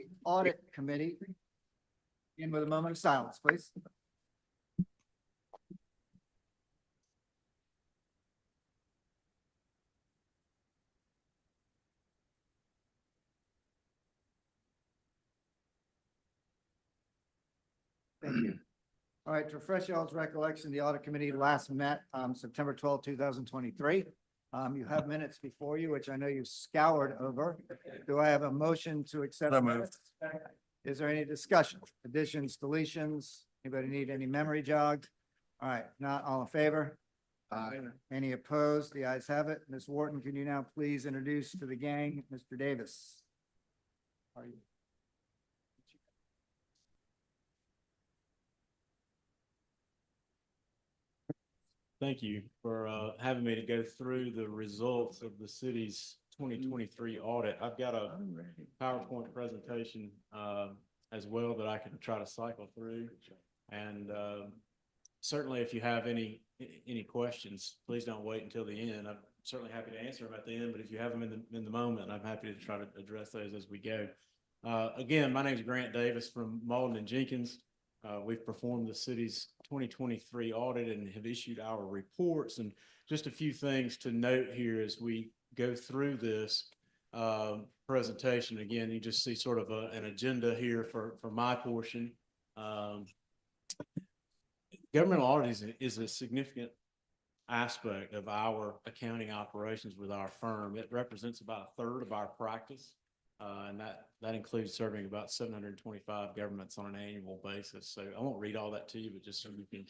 the Audit Committee. Begin with a moment of silence, please. Thank you. All right, to refresh y'all's recollection, the Audit Committee last met September 12, 2023. You have minutes before you, which I know you scoured over. Do I have a motion to accept? So moved. Is there any discussion? Additions, deletions? Anybody need any memory jogged? All right, not all in favor? Aye. Any opposed? The ayes have it. Ms. Wharton, can you now please introduce to the gang, Mr. Davis? Are you? Thank you for having me to go through the results of the city's 2023 audit. I've got a PowerPoint presentation as well that I can try to cycle through. And certainly if you have any questions, please don't wait until the end. I'm certainly happy to answer them at the end, but if you have them in the moment, I'm happy to try to address those as we go. Again, my name is Grant Davis from Malden and Jenkins. We've performed the city's 2023 audit and have issued our reports. And just a few things to note here as we go through this presentation. Again, you just see sort of an agenda here for my portion. Governmental audit is a significant aspect of our accounting operations with our firm. It represents about a third of our practice. And that includes serving about 725 governments on an annual basis. So I won't read all that to you, but just so you can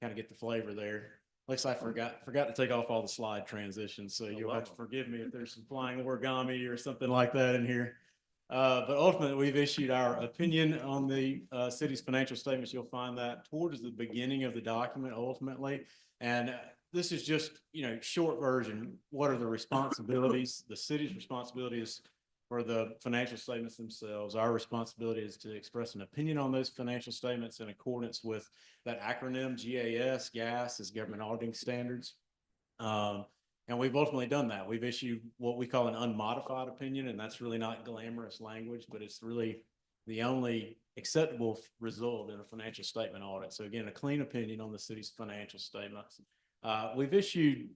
kind of get the flavor there. Looks like I forgot to take off all the slide transitions, so you'll have to forgive me if there's some flying origami or something like that in here. But ultimately, we've issued our opinion on the city's financial statements. You'll find that towards the beginning of the document, ultimately. And this is just, short version. What are the responsibilities? The city's responsibilities for the financial statements themselves. Our responsibility is to express an opinion on those financial statements in accordance with that acronym GAS is Government Auditing Standards. And we've ultimately done that. We've issued what we call an unmodified opinion, and that's really not glamorous language, but it's really the only acceptable result in a financial statement audit. So again, a clean opinion on the city's financial statements. We've issued,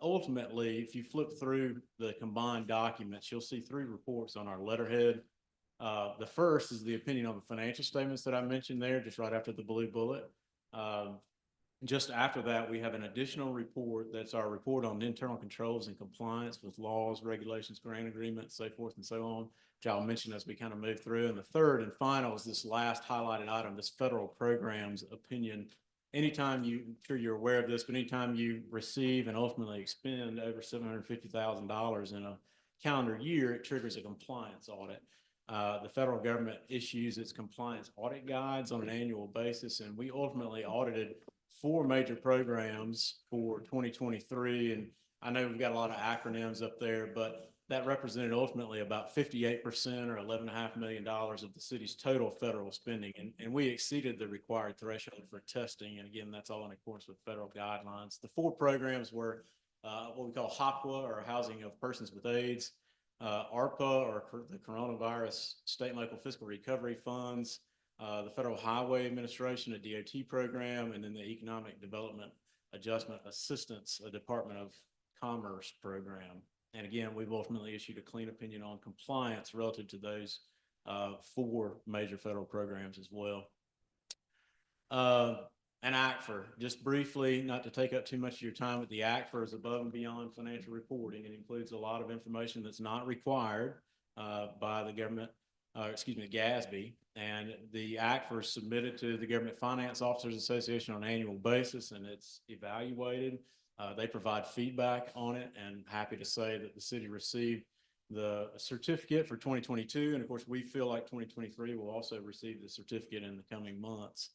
ultimately, if you flip through the combined documents, you'll see 3 reports on our letterhead. The first is the opinion on the financial statements that I mentioned there, just right after the blue bullet. Just after that, we have an additional report. That's our report on internal controls and compliance with laws, regulations, grant agreements, so forth and so on, which I'll mention as we kind of move through. And the third and final is this last highlighted item, this federal programs opinion. Anytime I'm sure you're aware of this, but anytime you receive and ultimately expend over $750,000 in a calendar year, it triggers a compliance audit. The federal government issues its compliance audit guides on an annual basis, and we ultimately audited 4 major programs for 2023. And I know we've got a lot of acronyms up there, but that represented ultimately about 58% or $11.5 million of the city's total federal spending. And we exceeded the required threshold for testing. And again, that's all in accordance with federal guidelines. The 4 programs were what we call HOPWA, or Housing of Persons with AIDS, ARPA, or the Coronavirus State and Local Fiscal Recovery Funds, the Federal Highway Administration, a DOT program, and then the Economic Development Adjustment Assistance, a Department of Commerce program. And again, we've ultimately issued a clean opinion on compliance relative to those 4 major federal programs as well. An ACFR, just briefly, not to take up too much of your time, but the ACFR is above and beyond financial reporting. It includes a lot of information that's not required by the government, GASB. And the ACFR is submitted to the Government Finance Officers Association on an annual basis, and it's evaluated. They provide feedback on it, and happy to say that the city received the certificate for 2022. And of course, we feel like 2023 will also receive the certificate in the coming months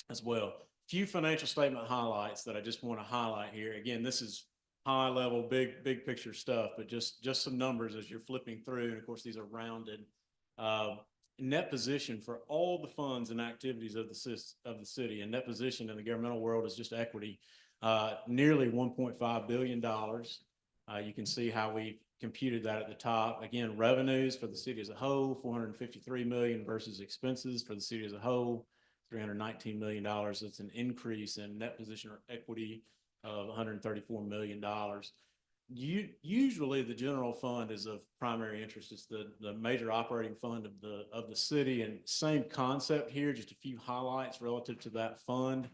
as well. Few financial statement highlights that I just want to highlight here. Again, this is high level, big picture stuff, but just some numbers as you're flipping through. And of course, these are rounded. Net position for all the funds and activities of the city, and net position in the governmental world is just equity. Nearly $1.5 billion. You can see how we computed that at the top. Again, revenues for the city as a whole, 453 million versus expenses for the city as a whole, $319 million. It's an increase in net position or equity of $134 million. Usually the general fund is of primary interest. It's the major operating fund of the city, and same concept here, just a few highlights relative to that fund.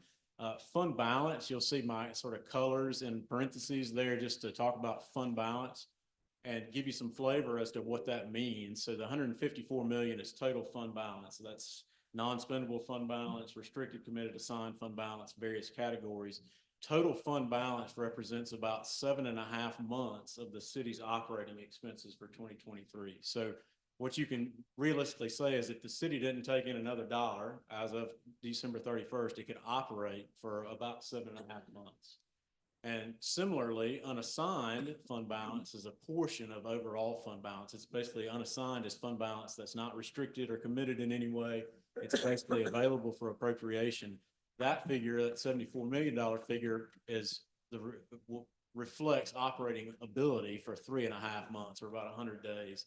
Fund balance, you'll see my sort of colors in parentheses there just to talk about fund balance and give you some flavor as to what that means. So the 154 million is total fund balance. So that's non-spendable fund balance, restricted, committed, assigned fund balance, various categories. Total fund balance represents about 7.5 months of the city's operating expenses for 2023. So what you can realistically say is if the city didn't take in another dollar as of December 31st, it could operate for about 7.5 months. And similarly, unassigned fund balance is a portion of overall fund balance. It's basically unassigned is fund balance that's not restricted or committed in any way. It's basically available for appropriation. That figure, that $74 million figure, is reflects operating ability for 3.5 months or about 100 days.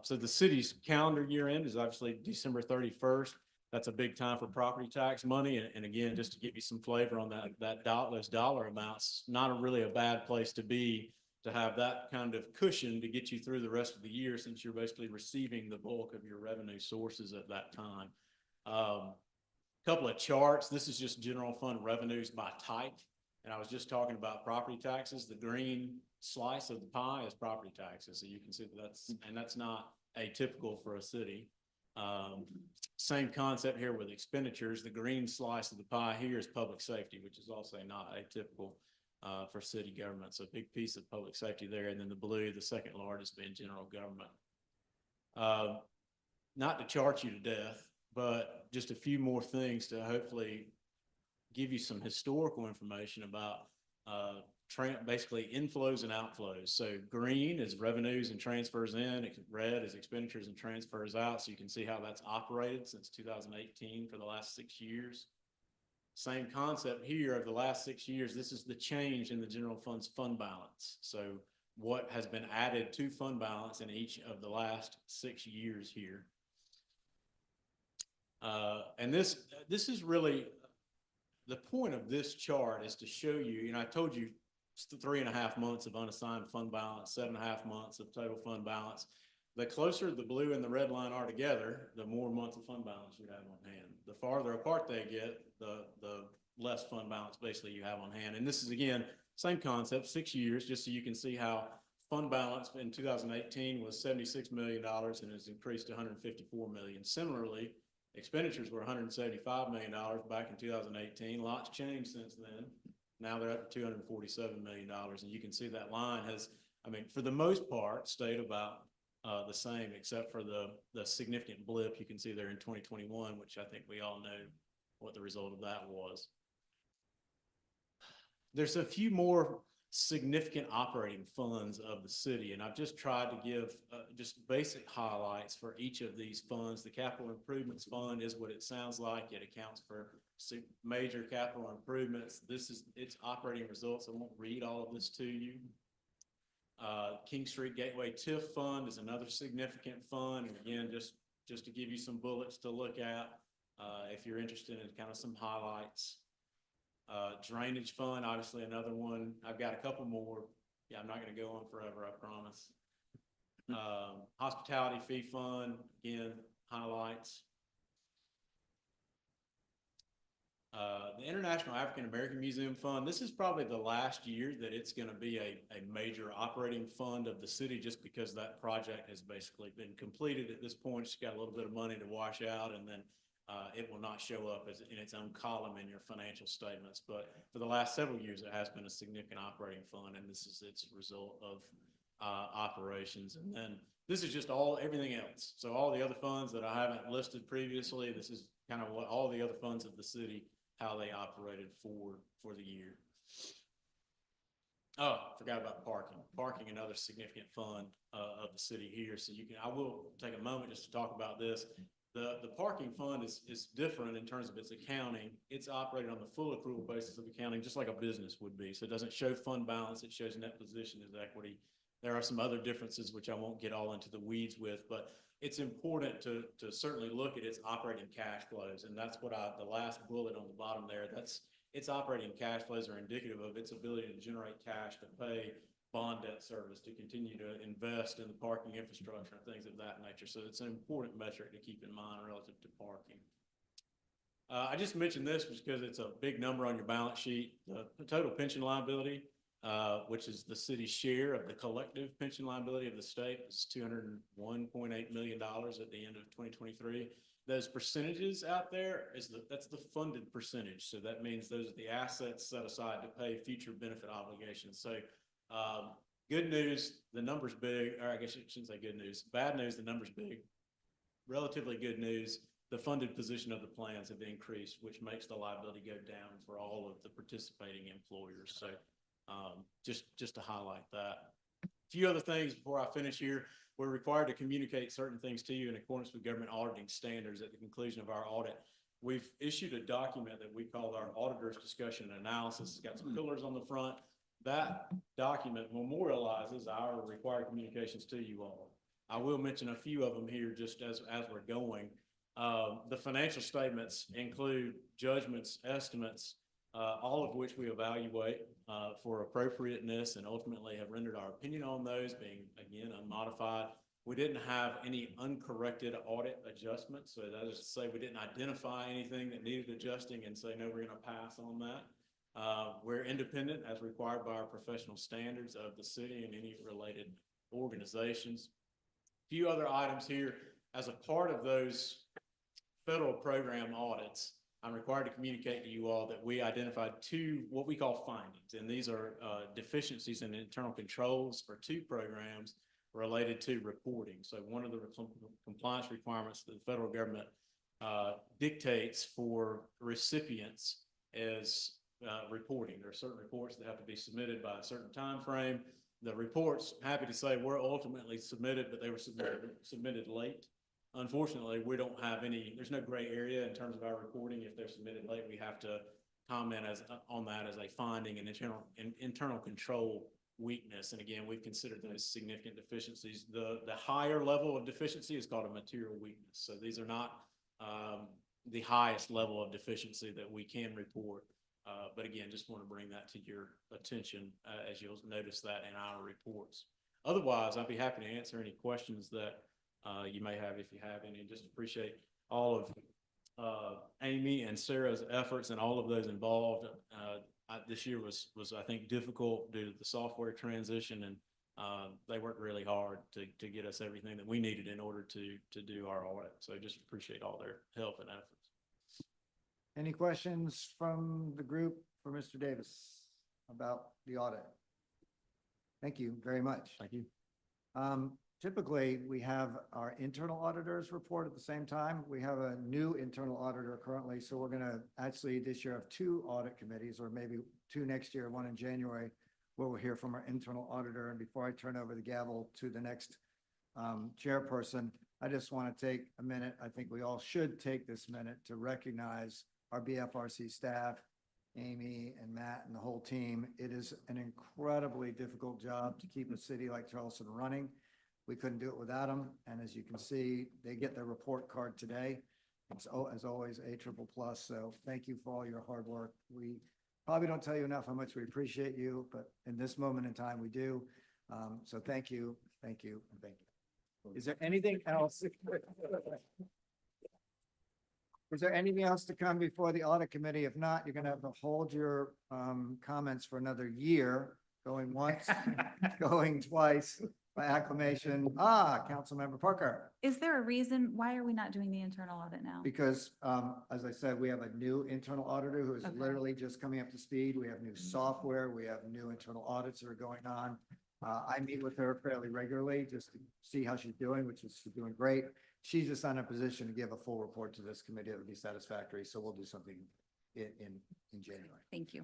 So the city's calendar year end is obviously December 31st. That's a big time for property tax money. And again, just to give you some flavor on those dollar amounts, not really a bad place to be to have that kind of cushion to get you through the rest of the year, since you're basically receiving the bulk of your revenue sources at that time. Couple of charts. This is just general fund revenues by type. And I was just talking about property taxes. The green slice of the pie is property taxes. So you can see that's not atypical for a city. Same concept here with expenditures. The green slice of the pie here is public safety, which is also not atypical for city government. So a big piece of public safety there. And then the blue, the second largest, being general government. Not to chart you to death, but just a few more things to hopefully give you some historical information about basically inflows and outflows. So green is revenues and transfers in, red is expenditures and transfers out. So you can see how that's operated since 2018 for the last 6 years. Same concept here of the last 6 years. This is the change in the general fund's fund balance. So what has been added to fund balance in each of the last 6 years here. And this is really the point of this chart, is to show you, I told you 3.5 months of unassigned fund balance, 7.5 months of total fund balance. The closer the blue and the red line are together, the more months of fund balance you have on hand. The farther apart they get, the less fund balance basically you have on hand. And this is, again, same concept, 6 years, just so you can see how fund balance in 2018 was $76 million and has increased to $154 million. Similarly, expenditures were $175 million back in 2018. Lots changed since then. Now they're up to $247 million. And you can see that line has, for the most part, stayed about the same, except for the significant blip you can see there in 2021, which I think we all know what the result of that was. There's a few more significant operating funds of the city, and I've just tried to give just basic highlights for each of these funds. The Capital Improvements Fund is what it sounds like. It accounts for major capital improvements. This is its operating results. I won't read all of this to you. King Street Gateway TIF Fund is another significant fund, and again, just to give you some bullets to look at if you're interested in kind of some highlights. Drainage Fund, obviously another one. I've got a couple more. Yeah, I'm not going to go on forever, I promise. Hospitality Fee Fund, again, highlights. The International African American Museum Fund, this is probably the last year that it's going to be a major operating fund of the city, just because that project has basically been completed at this point. It's got a little bit of money to wash out, and then it will not show up as in its own column in your financial statements. But for the last several years, it has been a significant operating fund, and this is its result of operations. And then this is just everything else. So all the other funds that I haven't listed previously, this is kind of what all the other funds of the city, how they operated for the year. Oh, forgot about parking. Parking, another significant fund of the city here. So I will take a moment just to talk about this. The parking fund is different in terms of its accounting. It's operated on the full accrual basis of accounting, just like a business would be. So it doesn't show fund balance, it shows net position as equity. There are some other differences which I won't get all into the weeds with, but it's important to certainly look at its operating cash flows. And that's what the last bullet on the bottom there, its operating cash flows are indicative of its ability to generate cash to pay bond debt service, to continue to invest in the parking infrastructure and things of that nature. So it's an important metric to keep in mind relative to parking. I just mentioned this because it's a big number on your balance sheet. The total pension liability, which is the city's share of the collective pension liability of the state, is $201.8 million at the end of 2023. Those percentages out there that's the funded percentage. So that means those are the assets set aside to pay future benefit obligations. So good news, the number's big, or I guess I shouldn't say good news. Bad news, the number's big. Relatively good news, the funded position of the plans have increased, which makes the liability go down for all of the participating employers. So just to highlight that. A few other things before I finish here. We're required to communicate certain things to you in accordance with government auditing standards at the conclusion of our audit. We've issued a document that we call our auditor's discussion and analysis. It's got some pillars on the front. That document memorializes our required communications to you all. I will mention a few of them here just as we're going. The financial statements include judgments, estimates, all of which we evaluate for appropriateness and ultimately have rendered our opinion on those, being, again, unmodified. We didn't have any uncorrected audit adjustments. So that is to say we didn't identify anything that needed adjusting and say, no, we're going to pass on that. We're independent as required by our professional standards of the city and any related organizations. A few other items here. As a part of those federal program audits, I'm required to communicate to you all that we identified two what we call findings, and these are deficiencies in internal controls for two programs related to reporting. So one of the compliance requirements that the federal government dictates for recipients is reporting. There are certain reports that have to be submitted by a certain time frame. The reports, happy to say, were ultimately submitted, but they were submitted late. Unfortunately, we don't have any, there's no gray area in terms of our reporting. If they're submitted late, we have to comment on that as a finding and internal control weakness. And again, we've considered those significant deficiencies. The higher level of deficiency is called a material weakness. So these are not the highest level of deficiency that we can report. But again, just want to bring that to your attention as you'll notice that in our reports. Otherwise, I'd be happy to answer any questions that you may have, if you have any. Just appreciate all of Amy and Sarah's efforts and all of those involved. This year was I think difficult due to the software transition, and they worked really hard to get us everything that we needed in order to do our audit. So just appreciate all their help and efforts. Any questions from the group for Mr. Davis about the audit? Thank you very much. Thank you. Typically, we have our internal auditors report at the same time. We have a new internal auditor currently, so we're going to actually this year have two audit committees, or maybe two next year, one in January, where we'll hear from our internal auditor. And before I turn over the gavel to the next chairperson, I just want to take a minute. I think we all should take this minute to recognize our BFRC staff, Amy and Matt and the whole team. It is an incredibly difficult job to keep a city like Charleston running. We couldn't do it without them. And as you can see, they get their report card today. It's, as always, A+++. So thank you for all your hard work. We probably don't tell you enough how much we appreciate you, but in this moment in time, we do. So thank you, and thank you. Is there anything else? Is there anything else to come before the audit committee? If not, you're going to have to hold your comments for another year, going once, going twice by acclamation. Councilmember Parker. Is there a reason, why are we not doing the internal audit now? Because as I said, we have a new internal auditor who is Okay. literally just coming up to speed. We have new software. We have new internal audits that are going on. I meet with her fairly regularly just to see how she's doing, which is she's doing great. She's just not in a position to give a full report to this committee that would be satisfactory. So we'll do something in January. Thank you.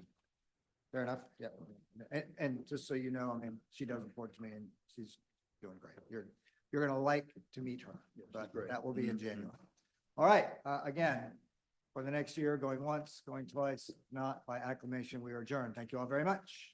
Fair enough. Yeah. And just so you know, I mean, she does report to me and she's doing great. You're going to like to meet her, but that will be in January. All right, again, for the next year, going once, going twice, not by acclamation, we are adjourned. Thank you all very much.